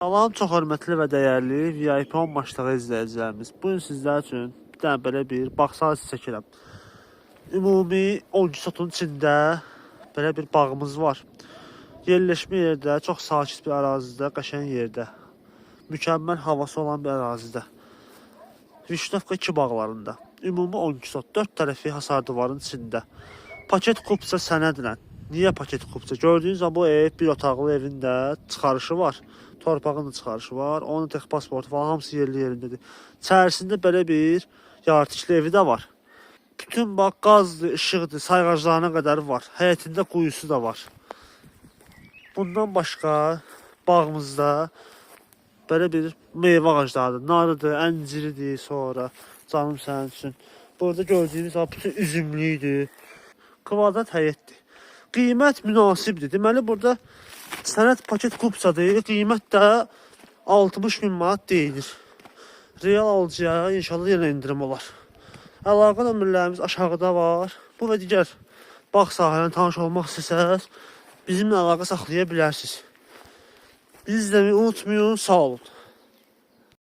Salam, çox hörmətli və dəyərli VIP 10 maçlığı izləyicilərimiz. Bugün sizlər üçün bir dənə belə bir baxsaz çəkirəm. Ümumi 12 sotun içində belə bir bağımız var. Yerləşmə yerdə, çox sakit bir ərazidə, qəşəng yerdə. Mükəmməl havası olan bir ərazidə. Vişnevka 2 bağlarında. Ümumi 12 sot, 4 tərəfi hasar divarın içində. Paket kupsa sənədlə. Niyə paket kupsa? Gördüyünüz zaman bu ev bir otaqlı evin də çıxarışı var. Torpağın da çıxarışı var. Onun tek pasportu falan hamısı yerli yerindədir. İçərisində belə bir yaratıcı evi də var. Bütün bax qazdır, işıqdır, sayğaclarına qədər var. Həyətində quyusu da var. Bundan başqa bağımızda belə bir meyvə ağaclarıdır. Narıdır, ənciridir, sonra canım sənin üçün. Burada gördüyünüz bütün üzümlüydür. Kvadrat həyətdir. Qiymət münasibdir. Deməli burada sənəd paket kupsadır. Qiymət də 60.000 manat deyilir. Real alıcıya inşallah yenə indirim olar. Əlaqə nömrələrimiz aşağıda var. Bu və digər bağ sahələrlə tanış olmaq istəsəz bizimlə əlaqə saxlaya bilərsiniz. Bizi izləməyi unutmayın. Sağ olun.